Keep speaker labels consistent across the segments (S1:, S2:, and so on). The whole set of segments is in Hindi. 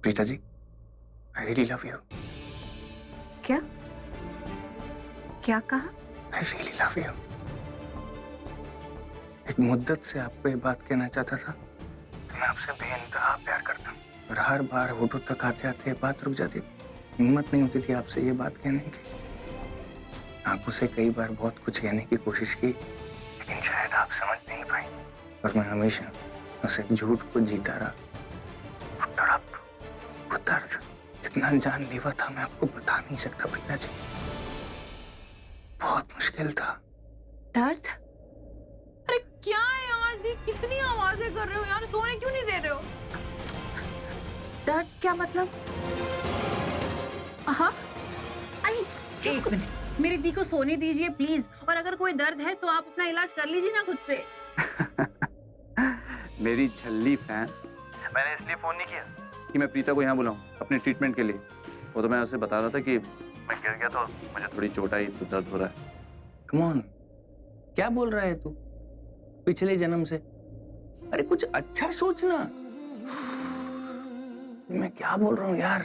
S1: Preeta ji, I really love you.
S2: क्या क्या कहा?
S1: I really love you. एक मुद्दत से आपको ये बात कहना चाहता था। मैं आपसे बेइंतहा प्यार करता हूँ, और हर बार होठों तक आते आते ये बात रुक जाती थी। हिम्मत नहीं होती थी आपसे ये बात कहने की। आंखों से कई बार बहुत कुछ कहने की कोशिश की, लेकिन शायद आप समझ नहीं पाई। और मैं हमेशा उस एक झूठ को जीता रहा। वो तड़प, वो दर्द इतना जानलेवा था, मैं आपको बता नहीं सकता प्रीता जी। बहुत मुश्किल था।
S2: दर्द?
S3: अरे क्या है यार दी, कितनी आवाजें कर रहे हो यार, सोने क्यों नहीं दे रहे हो?
S2: दर्द क्या मतलब? हाँ,
S3: एक मिनट, मेरी दी को सोने दीजिए प्लीज। और अगर कोई दर्द है तो आप अपना इलाज कर लीजिए ना खुद से।
S4: मेरी झल्ली फैन। मैंने इसलिए फोन नहीं किया कि मैं प्रीता को यहाँ बुलाऊं अपने ट्रीटमेंट के लिए। वो तो मैं उसे बता रहा था कि मैं गिर गया तो मुझे थोड़ी चोट आई तो दर्द हो रहा है।
S1: कम ऑन, क्या बोल रहा है तू? पिछले जन्म से? अरे कुछ अच्छा सोचना। मैं क्या बोल रहा हूँ यार?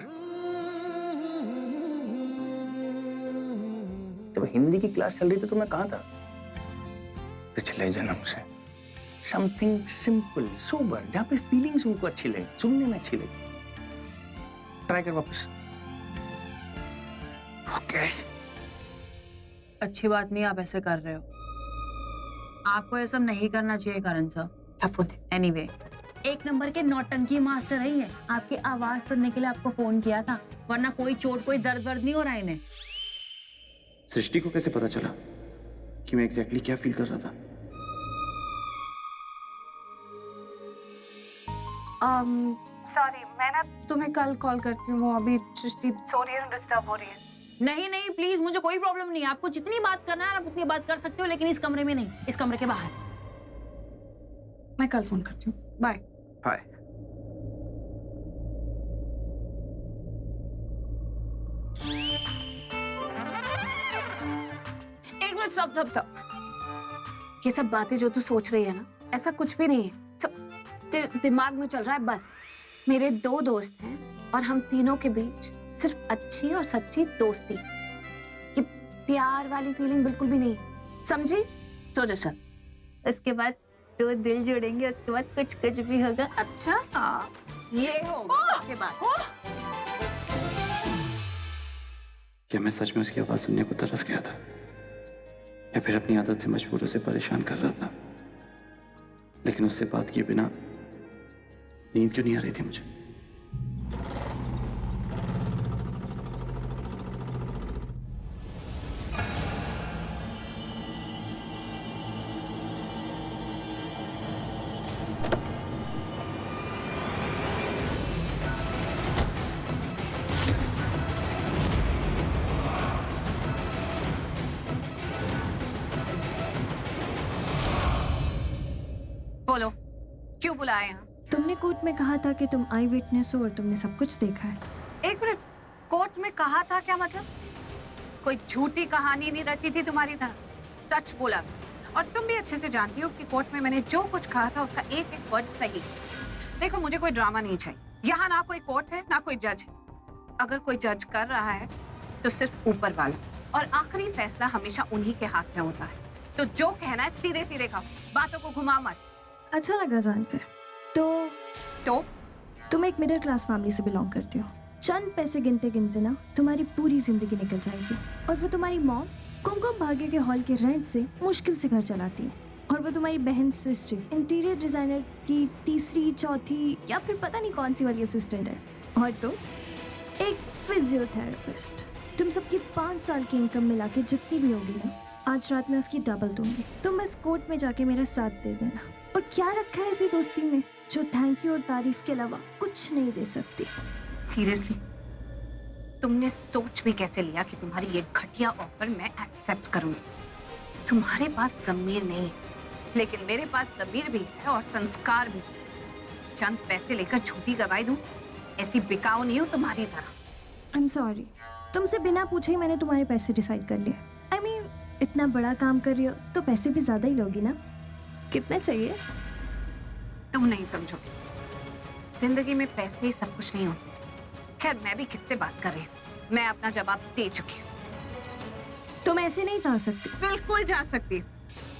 S1: जब हिंदी की क्लास चल रही थी तो मैं कहाँ था? पिछले जन्म से समथिंग सिंपल सोबर, जहां पे फीलिंग्स उनको अच्छी लगे, सुनने में अच्छी लगे। ट्राई कर वापस। ओके।
S3: अच्छी बात नहीं आप ऐसे कर रहे हो। आपको ये सब नहीं करना चाहिए करण सर। एनीवे, एक नंबर के नौटंकी मास्टर है ये। आपकी आवाज सुनने के लिए आपको फोन किया था, वरना कोई चोट कोई दर्द वर्द नहीं हो रहा इन्हें।
S4: सृष्टि को कैसे पता चला कि मैं एग्जैक्टली क्या फील कर रहा था?
S2: सॉरी, मैं ना तुम्हें कल कॉल करती हूँ। वो अभी सृष्टि सो रही है, डिस्टर्ब हो रही है।
S3: नहीं नहीं प्लीज, मुझे कोई प्रॉब्लम नहीं है। आपको जितनी बात करना है आप उतनी बात कर सकते हो, लेकिन इस कमरे में नहीं, इस कमरे के बाहर।
S2: मैं कल फोन करती हूँ। बाय।
S4: हाय।
S2: एक मिनट, स्टॉप। ये सब बातें जो तू सोच रही है ना, ऐसा कुछ भी नहीं है। सब दिमाग में चल रहा है बस। मेरे 2 दोस्त हैं और हम तीनों के बीच सिर्फ अच्छी और सच्ची दोस्ती। ये प्यार वाली फीलिंग बिल्कुल भी नहीं है, समझी? सो जा चल।
S3: उसके बाद 2 दिल जुड़ेंगे, उसके बाद कुछ कुछ भी होगा।
S2: अच्छा, ये होगा उसके बाद।
S4: क्या मैं सच में उसकी आवाज सुनने को तरस गया था, या फिर अपनी आदत से मजबूर उसे परेशान कर रहा था? लेकिन उससे बात किए बिना नींद क्यों नहीं आ रही थी मुझे?
S2: बोलो, क्यों बुलाया यहाँ?
S5: तुमने कोर्ट में कहा था कि तुम आई विटनेस हो और तुमने सब कुछ देखा है।
S2: एक मिनट, कोर्ट में कहा था क्या मतलब? कोई झूठी कहानी नहीं रची थी तुम्हारी तरह, सच बोला। और तुम भी अच्छे से जानती हो कि कोर्ट में मैंने जो कुछ कहा था उसका एक एक वर्ड सही। देखो, मुझे कोई ड्रामा नहीं चाहिए। यहाँ ना कोई कोर्ट है ना कोई जज है। अगर कोई जज कर रहा है तो सिर्फ ऊपर वाला, और आखिरी फैसला हमेशा उन्हीं के हाथ में होता है। तो जो कहना है सीधे सीधे कहो, बातों को घुमा मत।
S5: अच्छा लगा जानकर। तो तुम एक मिडिल क्लास फैमिली से बिलोंग करती हो। चंद पैसे गिनते गिनते ना तुम्हारी पूरी जिंदगी निकल जाएगी। और वो तुम्हारी मॉम कुमकुम भाग्य के हॉल के रेंट से मुश्किल से घर चलाती है। और वो तुम्हारी बहन सृष्टि इंटीरियर डिजाइनर की तीसरी चौथी या फिर पता नहीं कौन सी वाली असिस्टेंट है। और तुम एक फिजियोथेरेपिस्ट। तुम सबकी 5 साल की इनकम मिला के जितनी भी होगी ना, आज रात में उसकी डबल दूंगी। तुम बस कोर्ट में जाके मेरा साथ दे देना। और क्या रखा है ऐसी दोस्ती में जो थैंक यू और तारीफ के अलावा कुछ नहीं दे सकती?
S2: सीरियसली, तुमने सोच भी कैसे लिया कि तुम्हारी ये घटिया ऑफर मैं एक्सेप्ट करूंगी? तुम्हारे पास ज़मीर नहीं है, लेकिन मेरे पास ज़मीर भी है और संस्कार भी। चंद पैसे लेकर झूठी गवाही दूं, ऐसी बिकाऊ नहीं हूं तुम्हारी तरह।
S5: आई एम सॉरी, तुमसे बिना पूछे ही मैंने तुम्हारे पैसे डिसाइड कर लिए। आई मीन, इतना बड़ा काम कर रही हो तो पैसे भी ज्यादा ही लोगी ना। कितना चाहिए?
S2: तुम नहीं समझोगे, जिंदगी में पैसे ही सब कुछ नहीं होते। खैर मैं भी किससे बात कर रही हूँ, मैं अपना जवाब दे चुकी हूँ।
S5: तुम ऐसे नहीं जा सकती।
S2: बिल्कुल जा सकती हूँ।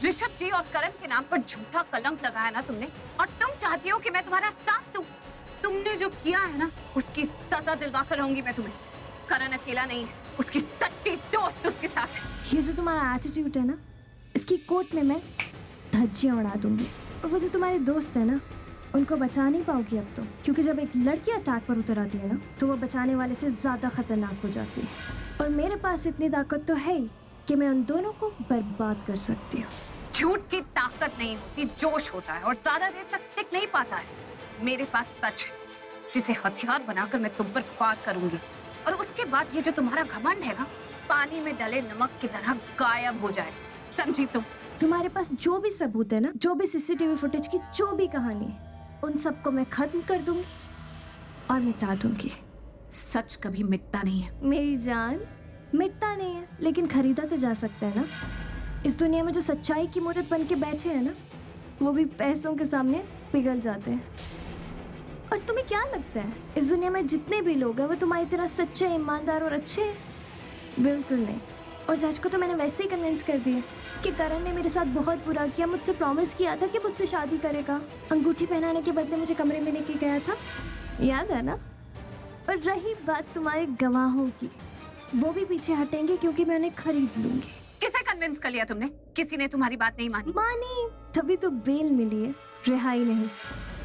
S2: ऋषभ जी और करण के नाम पर झूठा कलंक लगाया ना तुमने, और तुम चाहती हो कि मैं तुम्हारा साथ दूं। तुमने जो किया है ना, उसकी सजा दिलवा कर रहूंगी मैं तुम्हें। करण अकेला नहीं है, उसकी सच्ची दोस्त उसके साथ है।
S5: ये जो तुम्हारा एटीट्यूड है ना, इसकी कोर्ट में मैं धज्जियां उड़ा दूंगी। और वो जो तुम्हारे दोस्त है ना, उनको बचा नहीं पाओगी अब तो, क्योंकि जब एक लड़की अटैक पर उतर आती है ना, तो वो बचाने वाले से ज्यादा खतरनाक हो जाती है। और मेरे पास इतनी ताकत तो है ही कि मैं उन दोनों को बर्बाद कर सकती हूँ।
S2: झूठ की ताकत नहीं होती, जोश होता है और ज्यादा देर तक टिक नहीं पाता है। मेरे पास सच है, जिसे हथियार बनाकर मैं तुम पर फायर करूंगी, और उसके बाद ये जो तुम्हारा घमंड है ना, पानी में डले नमक की तरह गायब हो जाए। समझी तुम?
S5: तुम्हारे पास जो भी सबूत है ना, जो भी सीसीटीवी फुटेज की जो भी कहानी है, उन सबको मैं खत्म कर दूंगी और मिटा दूंगी।
S2: सच कभी मिटता नहीं है
S5: मेरी जान, मिटता नहीं है, लेकिन खरीदा तो जा सकता है ना। इस दुनिया में जो सच्चाई की मूर्त बन के बैठे हैं ना, वो भी पैसों के सामने पिघल जाते हैं। और तुम्हें क्या लगता है इस दुनिया में जितने भी लोग हैं वो तुम्हारी तरह सच्चे, ईमानदार और अच्छे हैं? बिल्कुल नहीं। और जज को तो मैंने वैसे ही कन्विंस कर दिया कि करण ने मेरे साथ बहुत बुरा किया, मुझसे प्रॉमिस किया था कि मुझसे शादी करेगा, अंगूठी पहनाने के बदले मुझे कमरे में लेके गया था, याद है ना? और रही बात तुम्हारे गवाहों की, वो भी पीछे हटेंगे क्योंकि मैं उन्हें खरीद लूंगी।
S2: किसे कन्विंस कर लिया तुमने? किसी ने तुम्हारी बात नहीं मानी?
S5: मानी तभी तो बेल मिली है, रिहाई नहीं।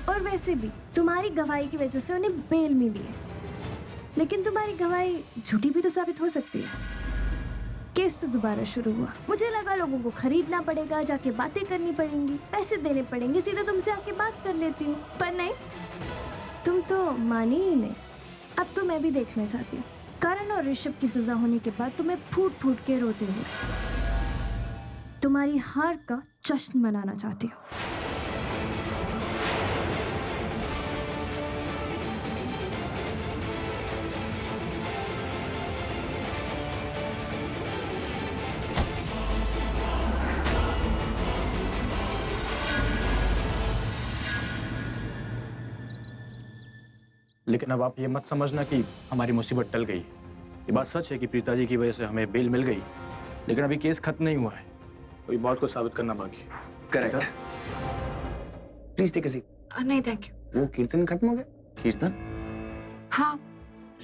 S5: और वैसे भी तुम्हारी गवाही की वजह से उन्हें बेल मिली है, लेकिन तुम्हारी गवाही झूठी भी तो साबित हो सकती है। केस तो दोबारा शुरू हुआ। मुझे लगा लोगों को खरीदना पड़ेगा, जाके बातें करनी पड़ेंगी, पैसे देने पड़ेंगे, सीधे तुमसे आके बात कर लेती हूँ। पर नहीं, तुम तो मानी ही नहीं। अब तो मैं भी देखना चाहती हूँ करण और ऋषभ की सजा होने के बाद तुम्हें फूट फूट के रोते हुए। तुम्हारी हार का जश्न मनाना चाहती हूँ।
S6: लेकिन अब आप ये मत समझना कि हमारी मुसीबत टल गई। ये बात सच है कि प्रीता जी की वजह से हमें बेल मिल गई, लेकिन अभी केस खत्म नहीं हुआ है, तो बहुत कुछ साबित करना बाकी है।
S1: Correct. Please take a seat.
S2: नहीं थैंक यू।
S1: वो कीर्तन खत्म हो गया? कीर्तन?
S2: हाँ,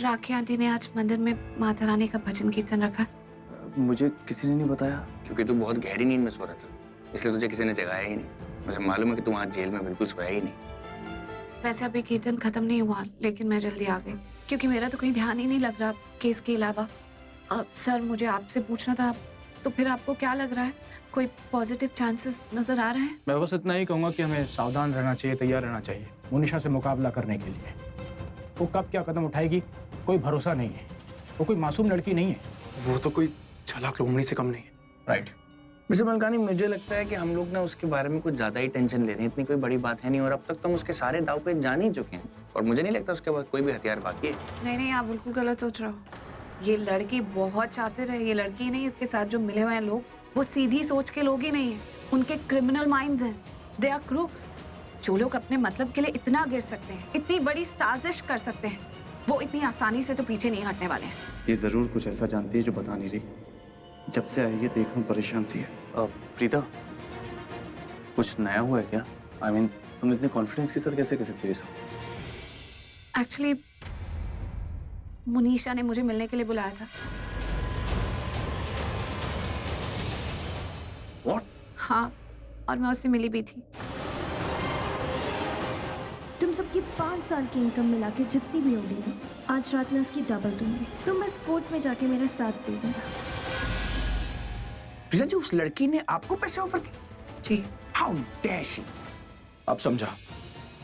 S2: राखी आंटी ने आज मंदिर में माता रानी का भजन कीर्तन रखा।
S1: मुझे किसी ने नहीं बताया, क्योंकि तू बहुत गहरी नींद में सो रहा था, इसलिए तुझे किसी ने जगाया ही नहीं। मुझे मालूम है कि तू आज जेल में बिल्कुल सोया ही नहीं।
S2: वैसे अभी कीर्तन खत्म नहीं हुआ, लेकिन मैं जल्दी आ गई क्योंकि मेरा तो कहीं ध्यान ही नहीं लग रहा केस के अलावा। सर, मुझे आपसे पूछना था, तो फिर आपको क्या लग रहा है? कोई पॉजिटिव चांसेस नजर आ रहे हैं?
S6: मैं बस इतना ही कहूँगा कि हमें सावधान रहना चाहिए, तैयार रहना चाहिए मुनीषा से मुकाबला करने के लिए। वो कब क्या कदम उठाएगी कोई भरोसा नहीं है। वो कोई मासूम लड़की नहीं है।
S7: वो तो कोई चालाक लोमड़ी से कम नहीं है।
S6: राइट।
S1: मिस्टर मलकानी, मुझे लगता है कि हम लोग ना उसके बारे में कुछ ज्यादा ही टेंशन ले रहे हैं। इतनी कोई बड़ी बात है नहीं, और अब तक तो हम उसके सारे दाव पे जान ही चुके हैं, और मुझे नहीं लगता उसके पास कोई भी हथियार बाकी है।
S2: नहीं, आप बिल्कुल गलत सोच रहे हो। ये लड़की बहुत चातिर है। ये लड़की नहीं, इसके साथ जो मिले हुए हैं लोग, वो सीधी सोच के लोग ही नहीं है। उनके क्रिमिनल माइंड्स हैं। They are crooks. जो लोग अपने मतलब के लिए इतना गिर सकते हैं, इतनी बड़ी साजिश कर सकते हैं, वो इतनी आसानी से तो पीछे नहीं हटने वाले हैं।
S4: ये जरूर कुछ ऐसा जानती है जो बता नहीं रही। जब से आई है देखूं परेशान सी है।
S1: प्रीता, कुछ नया हुआ है क्या? I mean, तुम इतने कॉन्फिडेंस के साथ कैसे कर सकती हो ये सब?
S2: एक्चुअली मुनीषा ने मुझे मिलने के लिए बुलाया था।
S1: What?
S2: हाँ, और मैं उससे मिली भी थी।
S5: तुम सबकी 5 साल की इनकम मिला के जितनी भी होगी ना, आज रात में उसकी डबल दूंगी। तुम बस कोर्ट में जाके मेरा साथ दे देना।
S1: प्रीता जी, उस लड़की ने आपको पैसे ऑफर किए?
S2: जी।
S1: How dare she?
S6: अब समझा।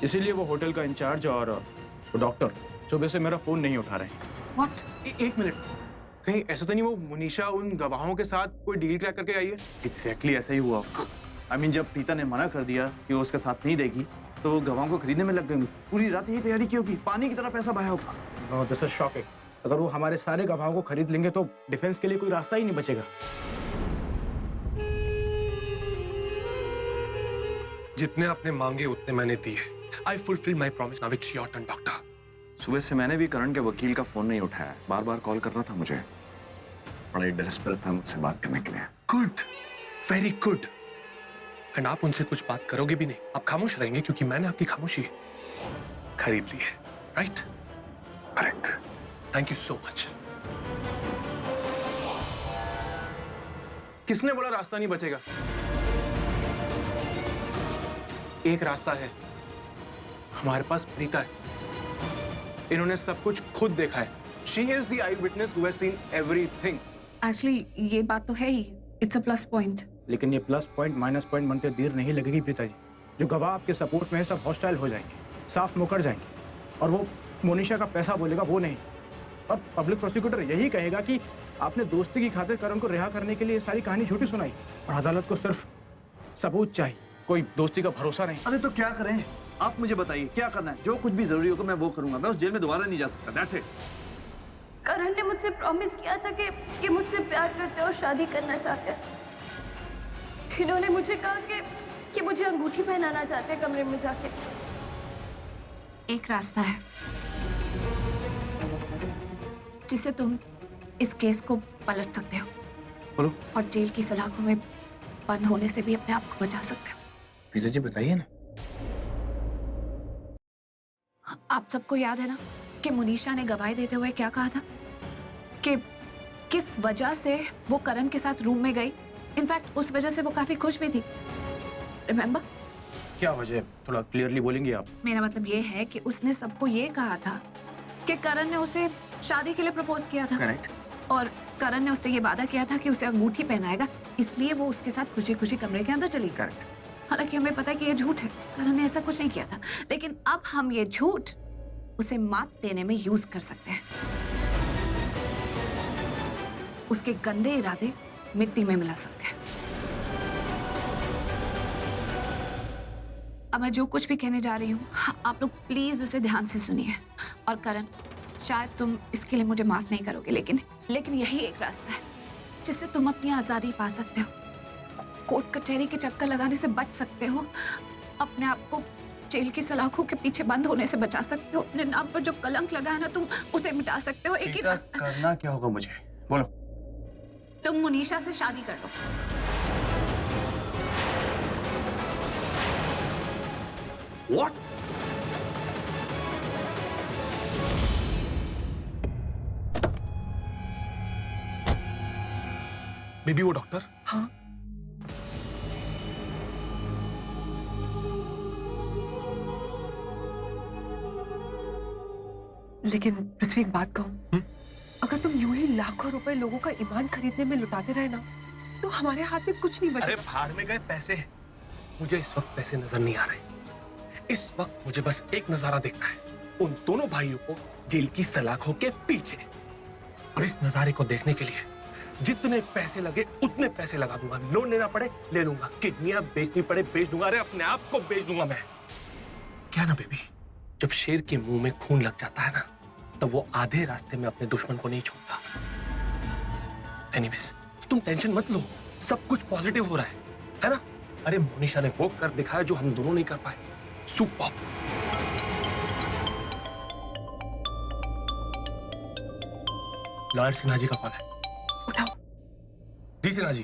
S6: इसीलिए वो होटल का इंचार्ज और वो डॉक्टर सुबह से मेरा फोन नहीं उठा रहे हैं।
S2: What?
S7: एक मिनट, कहीं ऐसा तो नहीं वो मुनीषा उन गवाहों के साथ कोई डील क्रैक करके आई है?
S4: एग्जैक्टली ऐसा ही हुआ। I mean, जब प्रीता ने मना कर दिया कि वो उसका साथ नहीं देगी, तो वो गवाहों को खरीदने में लग गई। पूरी रात यही तैयारी की होगी, पानी की तरह पैसा बहाया होगा।
S6: This is shocking. अगर वो हमारे सारे गवाहों को खरीद लेंगे तो डिफेंस के लिए कोई रास्ता ही नहीं बचेगा।
S7: जितने आपने मांगे उतने मैंने दिए। I fulfilled my promise. Now it's your turn, doctor.
S8: सुबह से मैंने भी करण के वकील का फोन नहीं उठाया, बार बार कॉल कर रहा था मुझे। बड़ा डेस्परेट था मुझसे बात करने के लिए।
S9: Good, very good. एंड आप उनसे कुछ बात करोगे भी नहीं, आप खामोश रहेंगे क्योंकि मैंने आपकी खामोशी खरीद ली है, right?
S8: Correct.
S9: Thank you so much.
S7: किसने बोला रास्ता नहीं बचेगा? एक रास्ता है, हमारे पास प्रीता है। इन्होंने सब कुछ खुद देखा है। She is the eyewitness who has seen everything.
S2: Actually ये बात तो है ही, इट्स अ प्लस पॉइंट।
S6: लेकिन ये प्लस पॉइंट माइनस पॉइंट बनते देर नहीं लगेगी प्रीता जी। जो गवाह आपके सपोर्ट में है सब हॉस्टाइल हो जाएंगे, साफ मुकर जाएंगे, और वो मोनिशा का पैसा बोलेगा वो नहीं। और पब्लिक प्रोसिक्यूटर यही कहेगा कि आपने दोस्ती की खातिर करण को रिहा करने के लिए सारी कहानी झूठी सुनाई, और अदालत को सिर्फ सबूत चाहिए, कोई दोस्ती का भरोसा नहीं।
S4: अरे तो क्या करें? आप मुझे बताइए क्या करना है? जो कुछ भी जरूरी होगा मैं वो करूंगा। मैं उस जेल में दोबारा नहीं जा सकता। That's it.
S5: करण ने मुझसे प्रॉमिस किया था कि मुझसे प्यार करते और शादी करना चाहते हैं। इन्होंने मुझे कहा कि मुझे अंगूठी पहनाना चाहते हैं कमरे में जाके।
S2: एक रास्ता है जिससे तुम इस केस को पलट सकते हो।
S1: बोलो।
S2: और जेल की सलाखों में बंद होने से भी अपने आप को बचा सकते हो।
S1: प्रीता जी बताइए ना।
S2: आप सबको याद है ना कि मुनीशा ने गवाही देते हुए क्या कहा था कि किस वजह से वो करण के साथ रूम में गई। इनफैक्ट उस वजह से वो काफी खुश भी थी, रिमेम्बर?
S6: क्या वजह, थोड़ा क्लियरली बोलेंगे आप?
S2: मेरा मतलब ये है कि उसने सबको ये कहा था कि करण ने उसे शादी के लिए प्रपोज किया था।
S1: करेक्ट।
S2: और करण ने उससे ये वादा किया था कि उसे अंगूठी पहनाएगा, इसलिए वो उसके साथ खुशी खुशी कमरे के अंदर चली गई।
S1: करेक्ट।
S2: हालांकि हमें पता है कि ये झूठ है, करण ने ऐसा कुछ नहीं किया था, लेकिन अब हम ये झूठ उसे मात देने में यूज कर सकते हैं। उसके गंदे इरादे मिट्टी में मिला सकते हैं। अब मैं जो कुछ भी कहने जा रही हूँ, आप लोग प्लीज उसे ध्यान से सुनिए। और करण, शायद तुम इसके लिए मुझे माफ नहीं करोगे, लेकिन यही एक रास्ता है जिससे तुम अपनी आजादी पा सकते हो, कोर्ट कचहरी के चक्कर लगाने से बच सकते हो, अपने आप को जेल की सलाखों के पीछे बंद होने से बचा सकते हो, अपने नाम पर जो कलंक लगा है ना तुम उसे मिटा सकते हो। एक ही रास्ता।
S1: करना क्या होगा मुझे? बोलो।
S2: तुम मुनीशा से शादी कर लो।
S4: What?
S9: बेबी वो डॉक्टर?
S10: हाँ। लेकिन पृथ्वी एक बात कहूं, अगर तुम यूं ही लाखों रुपए लोगों का ईमान खरीदने में लुटाते रहे ना, तो हमारे हाथ में कुछ नहीं बचा।
S9: अरे भाड़ में गए पैसे। मुझे इस वक्त पैसे नजर नहीं आ रहे। इस वक्त मुझे बस एक नजारा देखना है, उन दोनों भाइयों को जेल की सलाखों के पीछे। और इस नजारे को देखने के लिए जितने पैसे लगे उतने पैसे लगा दूंगा। लोन लेना पड़े ले लूंगा, किडनियां बेचनी पड़े बेच दूंगा, अरे अपने आप को बेच दूंगा मैं। क्या ना बेबी, जब शेर के मुंह में खून लग जाता है ना, तब वो आधे रास्ते में अपने दुश्मन को नहीं छोड़ता। एनीवेज, तुम टेंशन मत लो, सब कुछ पॉजिटिव हो रहा है ना? अरे मोनिशा ने वो कर दिखाया जो हम दोनों नहीं कर पाए। सुपर। लॉयर सिन्हा जी का कॉल है,
S10: उठाओ।
S9: Ji Sinha ji.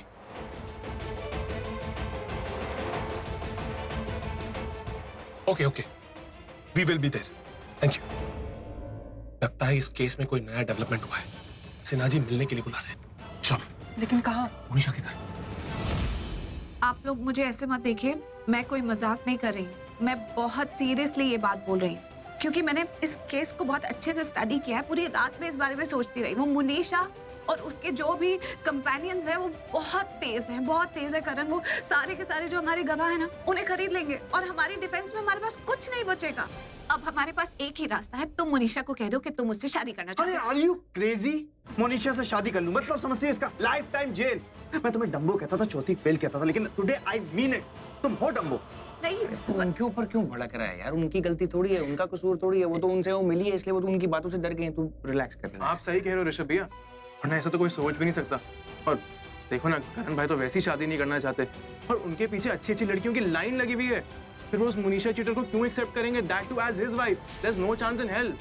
S9: Okay okay, we will be there, thank you. लगता है इस केस में कोई नया डेवलपमेंट हुआ है। सिन्हा जी मिलने के लिए बुला रहे हैं। चलो।
S10: लेकिन कहाँ?
S9: मोनिशा के घर।
S2: आप लोग मुझे ऐसे मत देखिए, मैं कोई मजाक नहीं कर रही हूँ, मैं बहुत सीरियसली ये बात बोल रही हूँ, क्योंकि मैंने इस केस को बहुत अच्छे से स्टडी किया है। पूरी रात में इस बारे में सोचती रही। वो मुनीशा और उसके जो भी कंपेनियंस हैं वो बहुत तेज हैं, बहुत तेज है करण। वो सारे के सारे जो हमारे गवाह हैं ना, उन्हें खरीद लेंगे और हमारी डिफेंस में हमारे पास कुछ नहीं बचेगा। अब हमारे पास एक ही रास्ता है, तुम मुनीशा को कह दो कि तुम उससे शादी करना चाहते हो।
S4: Are you crazy? मोनिशा से शादी कर लूं मतलब समझती है इसका लाइफ टाइम जेल। मैं तुम्हें डम्बो कहता था, चौथी फेल कहता था, लेकिन टुडे आई मीन इट, तुम हो डम्बो।
S2: नहीं,
S1: तो उनके ऊपर क्यों भड़क रहा है यार? उनकी गलती थोड़ी है, उनका कसूर थोड़ी है। वो तो उनसे वो मिली है इसलिए वो तो उनकी बातों से डर गए हैं। तू रिलैक्स कर ले।
S7: आप सही कह रहे हो ऋषभ भैया, वरना ऐसा तो कोई सोच भी नहीं सकता। और देखो ना, करण भाई तो वैसी शादी नहीं करना चाहते और उनके पीछे अच्छी अच्छी लड़कियों की लाइन लगी हुई है। फिर वो उस मुनीशा चीटर को क्यों एक्सेप्ट करेंगे? That too as his wife. There is no chance in hell.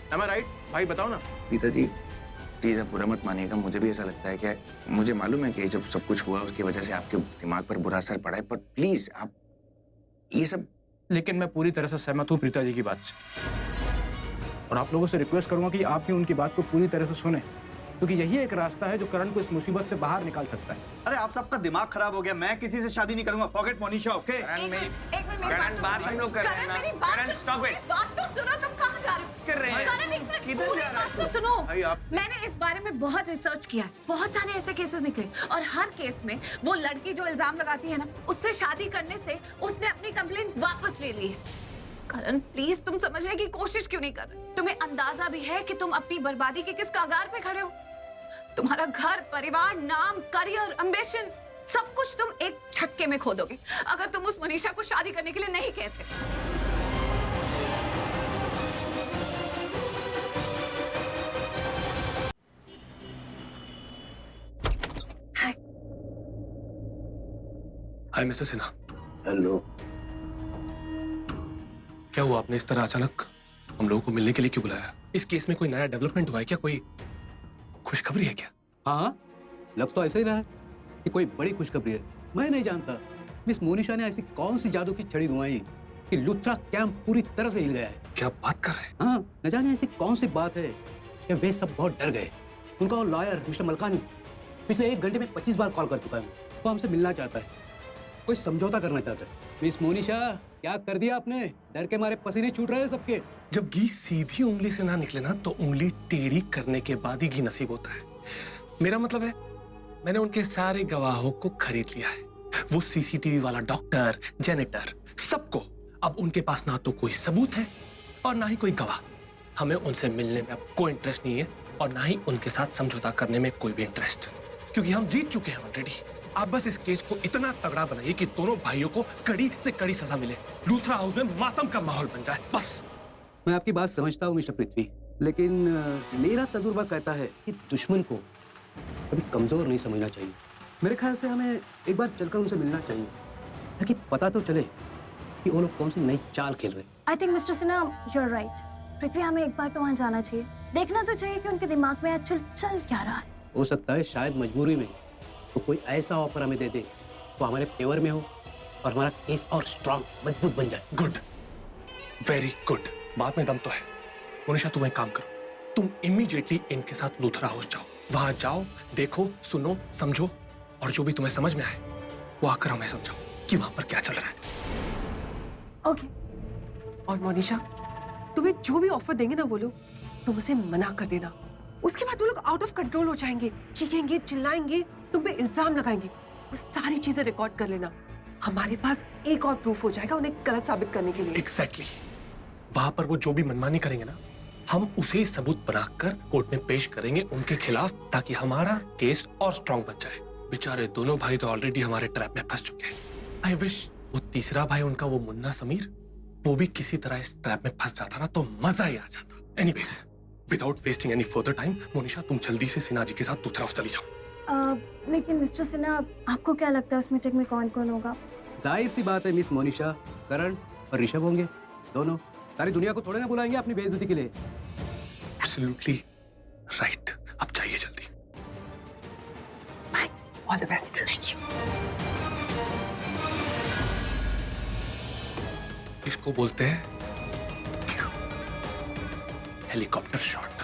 S7: Am I right? भाई बताओ ना।
S1: पिताजी प्लीज आप बुरा मत मानिएगा, मुझे भी ऐसा लगता है कि मुझे मालूम है कि जब सब कुछ हुआ उसकी वजह से आपके दिमाग पर बुरा असर पड़ा है, पर प्लीज आप ये सब।
S6: लेकिन मैं पूरी तरह से सहमत हूँ प्रीता जी की बात से, और आप लोगों से रिक्वेस्ट करूंगा कि आप भी उनकी बात को पूरी तरह से सुने, क्योंकि यही एक रास्ता है जो करण को इस मुसीबत से बाहर निकाल सकता है।
S4: अरे आप सबका दिमाग खराब हो गया, मैं किसी से शादी नहीं करूंगा। Forget Monisha, okay?
S2: एक मिनट मेरी बात
S4: हम लोग कर रहे हैं ना।
S2: मेरी बात
S4: करण, stop it.
S2: बात तो सुनो, तुम कहाँ जा रहे हो?
S4: कर रहे हैं।
S2: करण, एक मिनट,
S4: किधर
S2: पूरी
S4: जा रहे
S2: बात तो सुनो।
S7: भाई आप
S2: मैंने इस बारे में बहुत रिसर्च किया है, बहुत सारे ऐसे केसेस निकले और हर केस में वो लड़की जो इल्जाम लगाती है ना, उससे शादी करने से उसने अपनी कंप्लेंट वापस ले ली है। करण प्लीज, तुम समझने की कोशिश क्यों नहीं कर रहे? तुम्हें अंदाजा भी है कि तुम अपनी बर्बादी के किस कगार पे खड़े हो? तुम्हारा घर, परिवार, नाम, करियर, एम्बिशन, सब कुछ तुम एक झटके में खो दोगे अगर तुम उस मनीषा को शादी करने के लिए नहीं कहते।
S9: हाय मिस्टर सिन्हा,
S1: हेलो।
S9: क्या हुआ? आपने इस तरह अचानक हम लोगों को मिलने के लिए क्यों बुलाया? इस केस में कोई नया डेवलपमेंट हुआ है क्या? कोई खुशखबरी है क्या?
S11: हाँ, लग तो ऐसा ही रहा है कि कोई बड़ी खुशखबरी है। मैं नहीं जानता मिस मोनिशा ने ऐसी कौन सी जादू की छड़ी घुमाई कि लुथरा कैंप पूरी तरह से हिल गया है।
S9: क्या बात कर रहे हैं?
S11: हाँ, न जाने ऐसी कौन सी बात है कि वे सब बहुत डर गए। उनका वो लॉयर मिस्टर मलकानी पिछले 1 घंटे में 25 बार कॉल कर चुका है। वो हमसे मिलना चाहता है, कोई समझौता करना चाहता है। मिस मोनिशा, क्या कर दिया आपने? डर के मारे पसीने छूट रहे हैं सबके।
S9: जब घी सीधी उंगली से ना निकले ना, तो उंगली टेढ़ी करने के बाद ही घी नसीब होता है। मेरा मतलब है, मैंने उनके सारे गवाहों को खरीद लिया है। वो सीसीटीवी वाला डॉक्टर, जेनेटर, सबको। अब उनके पास ना तो कोई सबूत है और ना ही कोई गवाह। हमें उनसे मिलने में अब कोई इंटरेस्ट नहीं है और ना ही उनके साथ समझौता करने में कोई भी इंटरेस्ट, क्योंकि हम जीत चुके हैं ऑलरेडी। आप बस इस केस को इतना तगड़ा बनाइए कि दोनों भाइयों को कड़ी से कड़ी सजा मिले, लूथरा हाउस में मातम का माहौल बन जाए, बस।
S11: मैं आपकी बात समझता हूँ मिस्टर पृथ्वी, लेकिन मेरा तजुर्बा कहता है कि दुश्मन को कभी कमजोर नहीं समझना चाहिए। मेरे ख्याल से हमें एक बार चलकर उनसे मिलना चाहिए, ताकि पता तो चले कि वो लोग कौन सी नई चाल खेल रहे हैं।
S5: I think mister Sinha you are right. Prithvi, हमें एक बार तो वहाँ जाना चाहिए, देखना तो चाहिए कि उनके दिमाग में एक्चुअल चल क्या रहा है।
S11: हो सकता है शायद मजबूरी में तो कोई ऐसा ऑफर हमें दे दे तो हमारे फेवर में हो और हमारा केस और स्ट्रांग, मजबूत बन जाए।
S9: Good, very good. बात में दम तो है। मोनिशा, तुम एक काम करो, तुम इमीडिएटली इनके साथ लूथरा हाउस जाओ। वहां जाओ, देखो, सुनो, समझो, और जो भी तुम्हें समझ में आए वो आकर हमें समझाओ कि वहां पर क्या चल रहा है।
S5: ओके।
S10: और मोनिशा, तुम्हें जो भी ऑफर देंगे ना वो लोग, तुम उसे मना कर देना। उसके बाद वो लोग आउट ऑफ कंट्रोल हो जाएंगे, चीखेंगे, चिल्लाएंगे, तुम पे इल्जाम लगाएंगे। वो सारी चीजें रिकॉर्ड कर लेना। हमारे पास एक और प्रूफ हो जाएगा उन्हें गलत साबित करने के लिए।
S9: एग्जैक्टली। वहां पर वो जो भी मनमानी करेंगे ना, हम उसे सबूत बनाकर कोर्ट में पेश करेंगे उनके खिलाफ, ताकि हमारा केस और स्ट्रांग बन जाए। बेचारे दोनों भाई तो ऑलरेडी हमारे ट्रैप में फंस चुके हैं। आई विश वो तीसरा भाई उनका, वो मुन्ना समीर, वो भी किसी तरह इस ट्रैप में फंस जाता ना, तो मजा ही आ जाता। Anyways, without wasting any further time, Monisha तुम जल्दी से सिन्हा जी के साथ दूसरा हाउस चली जाओ।
S5: लेकिन मिस्टर सिन्हा, आपको क्या लगता है उस मीटिंग में कौन कौन होगा?
S11: जाहिर सी बात है मिस मोनिशा, करण और ऋषभ होंगे। दोनों सारी दुनिया को थोड़े ना बुलाएंगे अपनी बेइज्जती के लिए।
S9: Absolutely right. अब जाइए जल्दी।
S10: All the best.
S5: Thank you.
S9: इसको बोलते हैं हेलीकॉप्टर शॉट।